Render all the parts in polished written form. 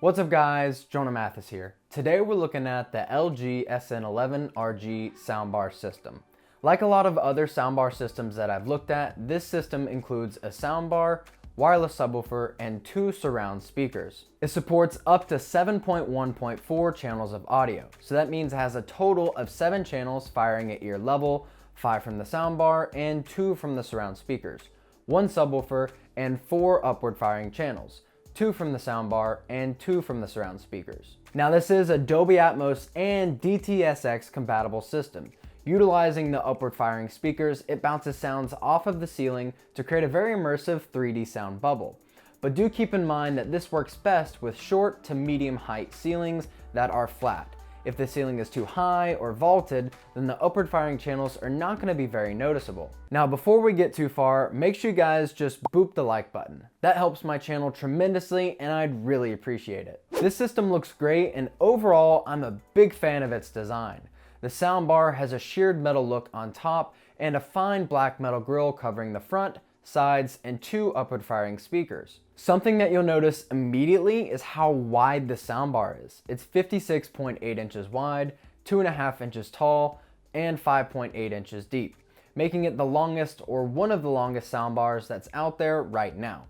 What's up guys, Jonah Mathis here. Today we're looking at the LG SN11RG soundbar system. Like a lot of other soundbar systems that I've looked at, this system includes a soundbar, wireless subwoofer, and 2 surround speakers. It supports up to 7.1.4 channels of audio, so that means it has a total of 7 channels firing at ear level, 5 from the soundbar and 2 from the surround speakers, 1 subwoofer, and 4 upward firing channels, 2 from the soundbar and 2 from the surround speakers. Now this is a Dolby Atmos and DTS:X compatible system. Utilizing the upward firing speakers, it bounces sounds off of the ceiling to create a very immersive 3D sound bubble. But do keep in mind that this works best with short to medium height ceilings that are flat. If the ceiling is too high or vaulted, then the upward firing channels are not going to be very noticeable. Now before we get too far, make sure you guys just boop the like button. That helps my channel tremendously and I'd really appreciate it. This system looks great and overall I'm a big fan of its design. The soundbar has a sheared metal look on top and a fine black metal grille covering the front, sides, and 2 upward firing speakers. Something that you'll notice immediately is how wide the soundbar is. It's 56.8 inches wide, 2.5 inches tall, and 5.8 inches deep, making it the longest or one of the longest soundbars that's out there right now.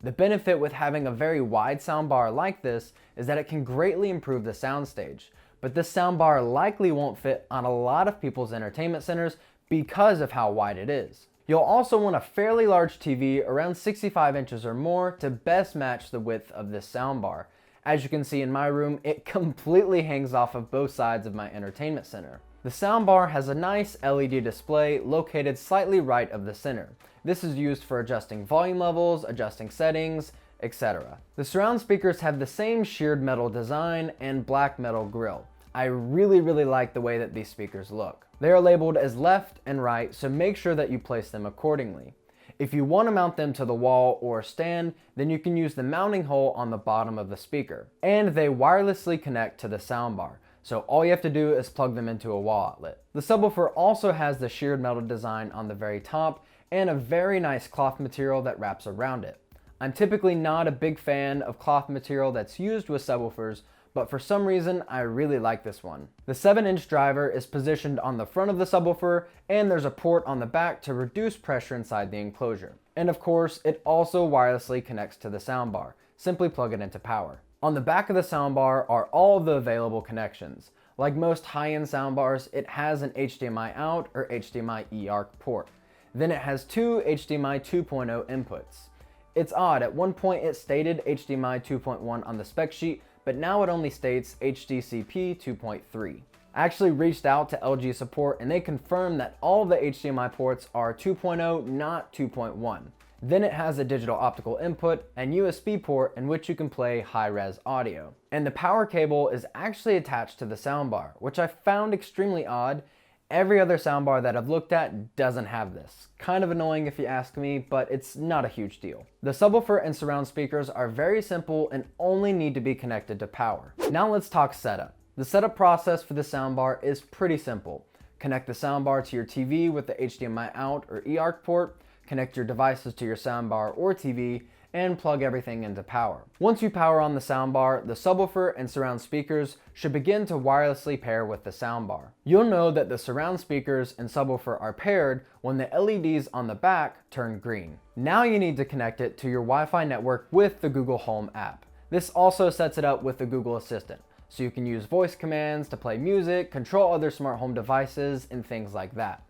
The benefit with having a very wide soundbar like this is that it can greatly improve the soundstage, but this soundbar likely won't fit on a lot of people's entertainment centers because of how wide it is. You'll also want a fairly large TV around 65 inches or more to best match the width of this soundbar. As you can see in my room, it completely hangs off of both sides of my entertainment center. The soundbar has a nice LED display located slightly right of the center. This is used for adjusting volume levels, adjusting settings, etc. The surround speakers have the same sheared metal design and black metal grille. I really like the way that these speakers look. They are labeled as left and right, so make sure that you place them accordingly. If you want to mount them to the wall or stand, then you can use the mounting hole on the bottom of the speaker. And they wirelessly connect to the soundbar, so all you have to do is plug them into a wall outlet. The subwoofer also has the sheared metal design on the very top and a very nice cloth material that wraps around it. I'm typically not a big fan of cloth material that's used with subwoofers, but for some reason I really like this one. The 7-inch driver is positioned on the front of the subwoofer and there's a port on the back to reduce pressure inside the enclosure. And of course, it also wirelessly connects to the soundbar. Simply plug it into power. On the back of the soundbar are all of the available connections. Like most high-end soundbars, it has an HDMI out or HDMI eARC port. Then it has 2 HDMI 2.0 inputs. It's odd, at one point it stated HDMI 2.1 on the spec sheet, but now it only states HDCP 2.3. I actually reached out to LG support and they confirmed that all the HDMI ports are 2.0, not 2.1. Then it has a digital optical input and USB port in which you can play high-res audio. And the power cable is actually attached to the soundbar, which I found extremely odd. Every other soundbar that I've looked at doesn't have this. Kind of annoying if you ask me, but it's not a huge deal. The subwoofer and surround speakers are very simple and only need to be connected to power. Now let's talk setup. The setup process for the soundbar is pretty simple. Connect the soundbar to your TV with the HDMI out or eARC port, connect your devices to your soundbar or TV, and plug everything into power. Once you power on the soundbar, the subwoofer and surround speakers should begin to wirelessly pair with the soundbar. You'll know that the surround speakers and subwoofer are paired when the LEDs on the back turn green. Now you need to connect it to your Wi-Fi network with the Google Home app. This also sets it up with the Google Assistant, so you can use voice commands to play music, control other smart home devices, and things like that.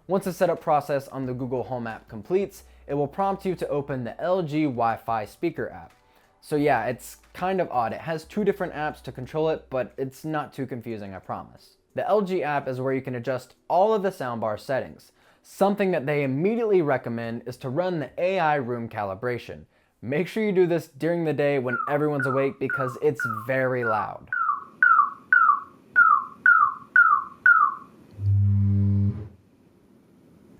Once the setup process on the Google Home app completes, it will prompt you to open the LG Wi-Fi speaker app. So yeah, it's kind of odd. It has 2 different apps to control it, but it's not too confusing, I promise. The LG app is where you can adjust all of the soundbar settings. Something that they immediately recommend is to run the AI room calibration. Make sure you do this during the day when everyone's awake because it's very loud.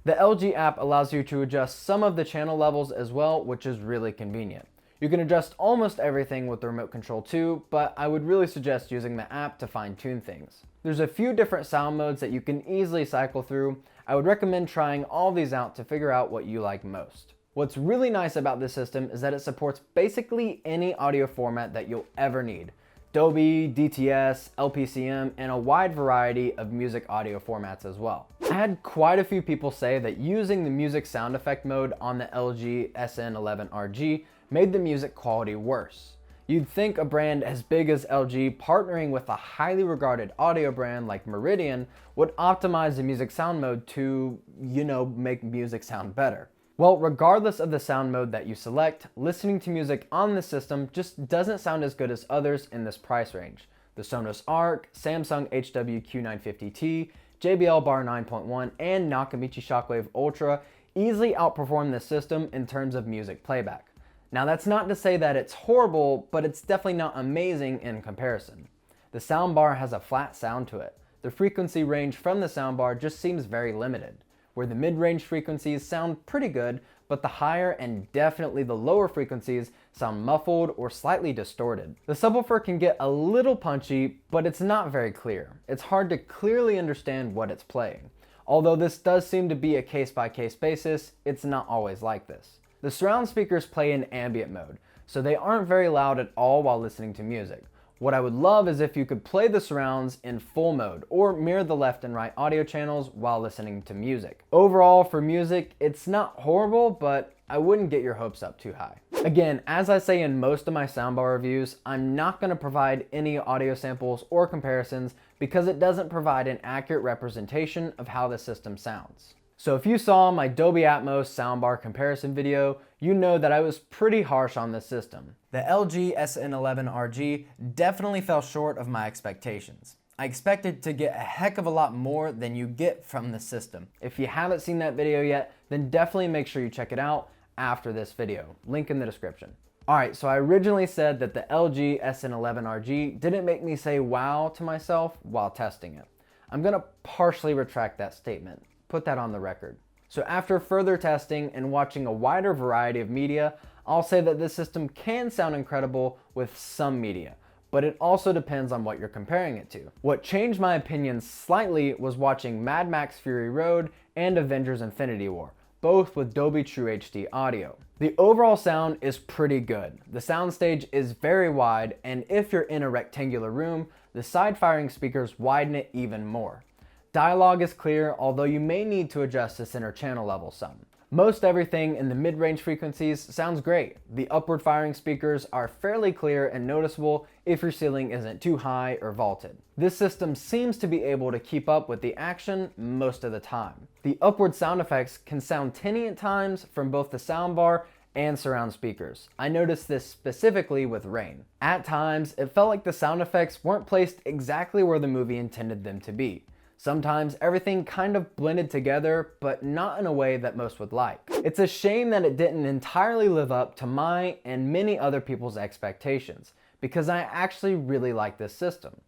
The LG app allows you to adjust some of the channel levels as well, which is really convenient. You can adjust almost everything with the remote control too, but I would really suggest using the app to fine-tune things. There's a few different sound modes that you can easily cycle through. I would recommend trying all these out to figure out what you like most. What's really nice about this system is that it supports basically any audio format that you'll ever need. Dolby, DTS, LPCM, and a wide variety of music audio formats as well. I had quite a few people say that using the music sound effect mode on the LG SN11RG made the music quality worse. You'd think a brand as big as LG partnering with a highly regarded audio brand like Meridian would optimize the music sound mode to, make music sound better. Well, regardless of the sound mode that you select, listening to music on the system just doesn't sound as good as others in this price range. The Sonos Arc, Samsung HWQ950T, JBL Bar 9.1, and Nakamichi Shockwave Ultra easily outperform this system in terms of music playback. Now that's not to say that it's horrible, but it's definitely not amazing in comparison. The soundbar has a flat sound to it. The frequency range from the soundbar just seems very limited, where the mid-range frequencies sound pretty good, but the higher and definitely the lower frequencies sound muffled or slightly distorted. The subwoofer can get a little punchy, but it's not very clear. It's hard to clearly understand what it's playing. Although this does seem to be a case-by-case basis, it's not always like this. The surround speakers play in ambient mode, so they aren't very loud at all while listening to music. What I would love is if you could play the surrounds in full mode or mirror the left and right audio channels while listening to music. Overall, for music, it's not horrible, but I wouldn't get your hopes up too high. Again, as I say in most of my soundbar reviews, I'm not going to provide any audio samples or comparisons because it doesn't provide an accurate representation of how the system sounds. So if you saw my Dolby Atmos soundbar comparison video, you know that I was pretty harsh on this system. The LG SN11RG definitely fell short of my expectations. I expected to get a heck of a lot more than you get from the system. If you haven't seen that video yet, then definitely make sure you check it out after this video. Link in the description. Alright, so I originally said that the LG SN11RG didn't make me say wow to myself while testing it. I'm gonna partially retract that statement. Put that on the record. So after further testing and watching a wider variety of media, I'll say that this system can sound incredible with some media, but it also depends on what you're comparing it to. What changed my opinion slightly was watching Mad Max Fury Road and Avengers Infinity War, both with Dolby True HD audio. The overall sound is pretty good. The soundstage is very wide, and if you're in a rectangular room, the side-firing speakers widen it even more. Dialogue is clear, although you may need to adjust the center channel level some. Most everything in the mid-range frequencies sounds great. The upward firing speakers are fairly clear and noticeable if your ceiling isn't too high or vaulted. This system seems to be able to keep up with the action most of the time. The upward sound effects can sound tinny at times from both the soundbar and surround speakers. I noticed this specifically with Rain. At times, it felt like the sound effects weren't placed exactly where the movie intended them to be. Sometimes everything kind of blended together, but not in a way that most would like. It's a shame that it didn't entirely live up to my and many other people's expectations, because I actually really like this system.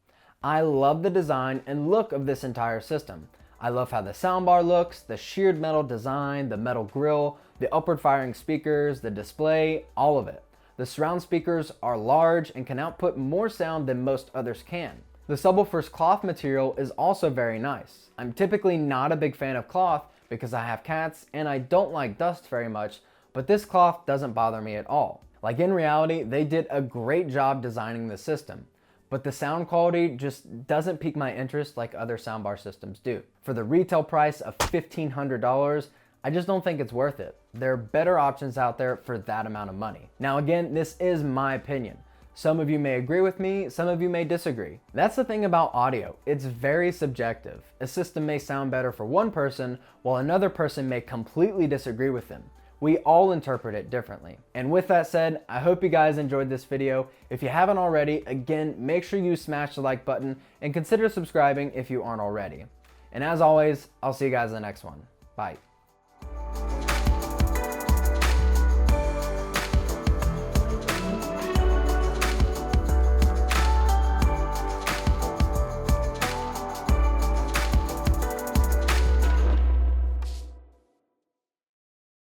I love the design and look of this entire system. I love how the soundbar looks, the sheared metal design, the metal grille, the upward firing speakers, the display, all of it. The surround speakers are large and can output more sound than most others can. The subwoofer's cloth material is also very nice. I'm typically not a big fan of cloth because I have cats and I don't like dust very much, but this cloth doesn't bother me at all. Like in reality, they did a great job designing the system, but the sound quality just doesn't pique my interest like other soundbar systems do. For the retail price of $1,500, I just don't think it's worth it. There are better options out there for that amount of money. Now again, this is my opinion. Some of you may agree with me, some of you may disagree. That's the thing about audio. It's very subjective. A system may sound better for one person, while another person may completely disagree with them. We all interpret it differently. And with that said, I hope you guys enjoyed this video. If you haven't already, again, make sure you smash the like button and consider subscribing if you aren't already. And as always, I'll see you guys in the next one. Bye.